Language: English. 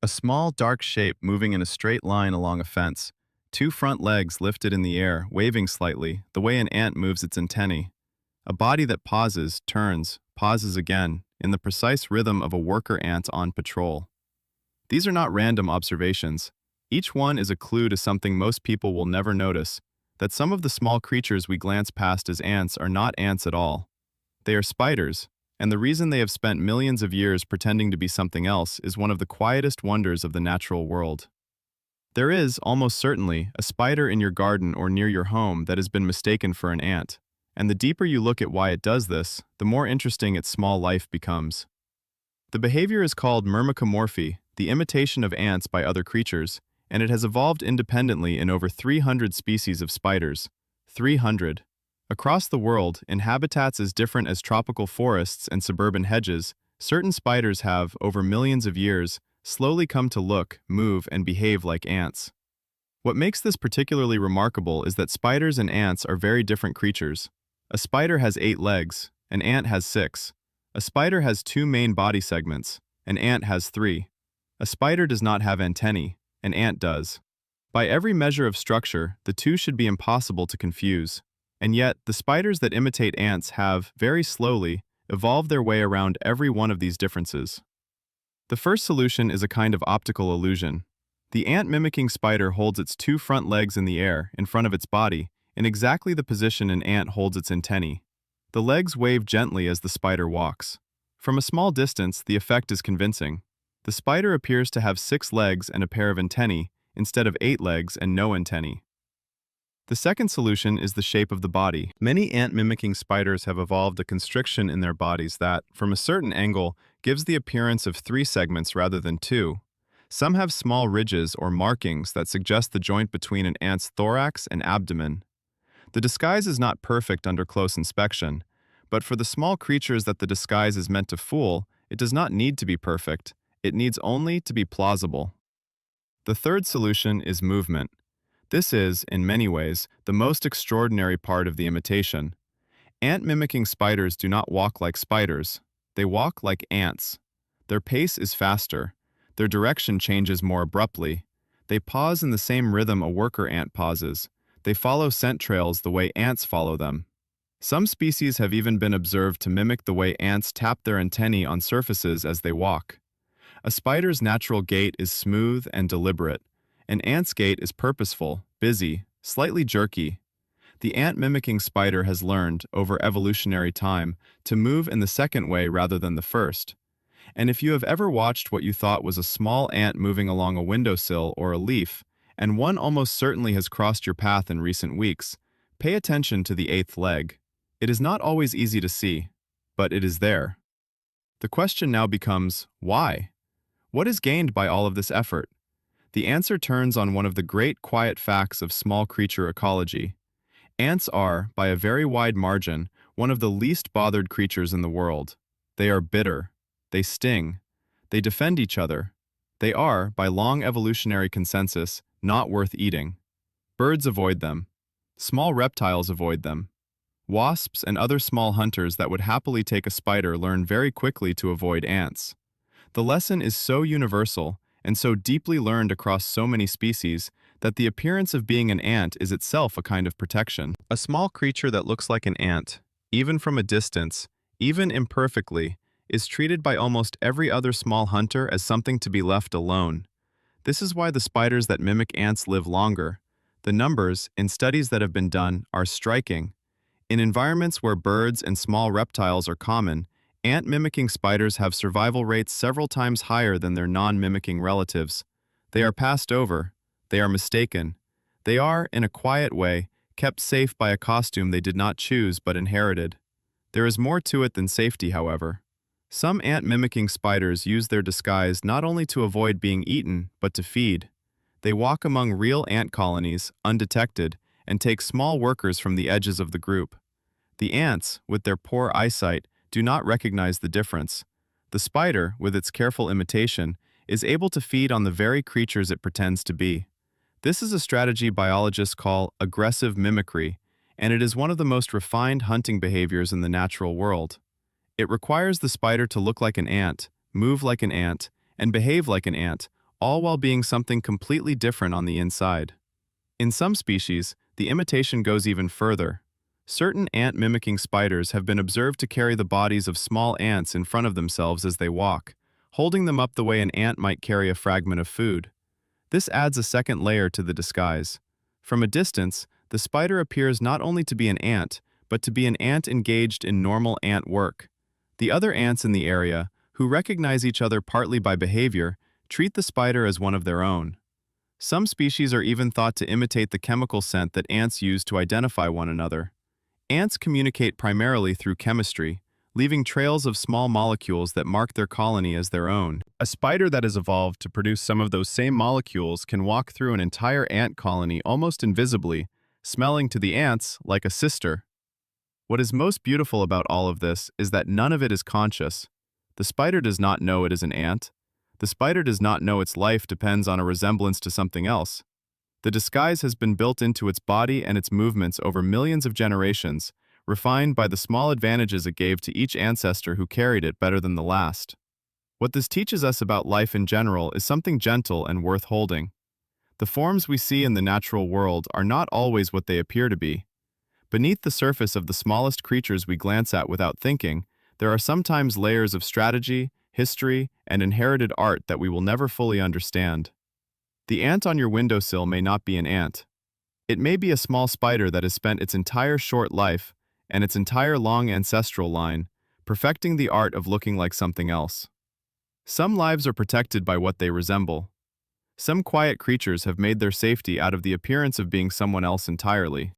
A small, dark shape moving in a straight line along a fence. Two front legs lifted in the air, waving slightly, the way an ant moves its antennae. A body that pauses, turns, pauses again, in the precise rhythm of a worker ant on patrol. These are not random observations. Each one is a clue to something most people will never notice, that some of the small creatures we glance past as ants are not ants at all. They are spiders, and the reason they have spent millions of years pretending to be something else is one of the quietest wonders of the natural world. There is, almost certainly, a spider in your garden or near your home that has been mistaken for an ant, and the deeper you look at why it does this, the more interesting its small life becomes. The behavior is called myrmecomorphy, the imitation of ants by other creatures, and it has evolved independently in over 300 species of spiders. 300. Across the world, in habitats as different as tropical forests and suburban hedges, certain spiders have, over millions of years, slowly come to look, move, and behave like ants. What makes this particularly remarkable is that spiders and ants are very different creatures. A spider has 8 legs, an ant has 6. A spider has 2 main body segments, an ant has 3. A spider does not have antennae, an ant does. By every measure of structure, the two should be impossible to confuse. And yet, the spiders that imitate ants have, very slowly, evolved their way around every one of these differences. The first solution is a kind of optical illusion. The ant-mimicking spider holds its 2 front legs in the air, in front of its body, in exactly the position an ant holds its antennae. The legs wave gently as the spider walks. From a small distance, the effect is convincing. The spider appears to have 6 legs and a pair of antennae, instead of 8 legs and no antennae. The second solution is the shape of the body. Many ant-mimicking spiders have evolved a constriction in their bodies that, from a certain angle, gives the appearance of 3 segments rather than 2. Some have small ridges or markings that suggest the joint between an ant's thorax and abdomen. The disguise is not perfect under close inspection, but for the small creatures that the disguise is meant to fool, it does not need to be perfect, it needs only to be plausible. The third solution is movement. This is, in many ways, the most extraordinary part of the imitation. Ant-mimicking spiders do not walk like spiders, they walk like ants. Their pace is faster, their direction changes more abruptly, they pause in the same rhythm a worker ant pauses, they follow scent trails the way ants follow them. Some species have even been observed to mimic the way ants tap their antennae on surfaces as they walk. A spider's natural gait is smooth and deliberate. An ant's gait is purposeful, busy, slightly jerky. The ant-mimicking spider has learned, over evolutionary time, to move in the second way rather than the first. And if you have ever watched what you thought was a small ant moving along a windowsill or a leaf, and one almost certainly has crossed your path in recent weeks, pay attention to the 8th leg. It is not always easy to see, but it is there. The question now becomes, why? What is gained by all of this effort? The answer turns on one of the great quiet facts of small creature ecology. Ants are, by a very wide margin, one of the least bothered creatures in the world. They are bitter. They sting. They defend each other. They are, by long evolutionary consensus, not worth eating. Birds avoid them. Small reptiles avoid them. Wasps and other small hunters that would happily take a spider learn very quickly to avoid ants. The lesson is so universal, and so deeply learned across so many species, that the appearance of being an ant is itself a kind of protection. A small creature that looks like an ant, even from a distance, even imperfectly, is treated by almost every other small hunter as something to be left alone. This is why the spiders that mimic ants live longer. The numbers, in studies that have been done, are striking. In environments where birds and small reptiles are common, ant-mimicking spiders have survival rates several times higher than their non-mimicking relatives. They are passed over. They are mistaken. They are, in a quiet way, kept safe by a costume they did not choose but inherited. There is more to it than safety, however. Some ant-mimicking spiders use their disguise not only to avoid being eaten, but to feed. They walk among real ant colonies, undetected, and take small workers from the edges of the group. The ants, with their poor eyesight, do not recognize the difference. The spider, with its careful imitation, is able to feed on the very creatures it pretends to be. This is a strategy biologists call aggressive mimicry, and it is one of the most refined hunting behaviors in the natural world. It requires the spider to look like an ant, move like an ant, and behave like an ant, all while being something completely different on the inside. In some species, the imitation goes even further. Certain ant-mimicking spiders have been observed to carry the bodies of small ants in front of themselves as they walk, holding them up the way an ant might carry a fragment of food. This adds a second layer to the disguise. From a distance, the spider appears not only to be an ant, but to be an ant engaged in normal ant work. The other ants in the area, who recognize each other partly by behavior, treat the spider as one of their own. Some species are even thought to imitate the chemical scent that ants use to identify one another. Ants communicate primarily through chemistry, leaving trails of small molecules that mark their colony as their own. A spider that has evolved to produce some of those same molecules can walk through an entire ant colony almost invisibly, smelling to the ants like a sister. What is most beautiful about all of this is that none of it is conscious. The spider does not know it is an ant. The spider does not know its life depends on a resemblance to something else. The disguise has been built into its body and its movements over millions of generations, refined by the small advantages it gave to each ancestor who carried it better than the last. What this teaches us about life in general is something gentle and worth holding. The forms we see in the natural world are not always what they appear to be. Beneath the surface of the smallest creatures we glance at without thinking, there are sometimes layers of strategy, history, and inherited art that we will never fully understand. The ant on your windowsill may not be an ant. It may be a small spider that has spent its entire short life and its entire long ancestral line perfecting the art of looking like something else. Some lives are protected by what they resemble. Some quiet creatures have made their safety out of the appearance of being someone else entirely.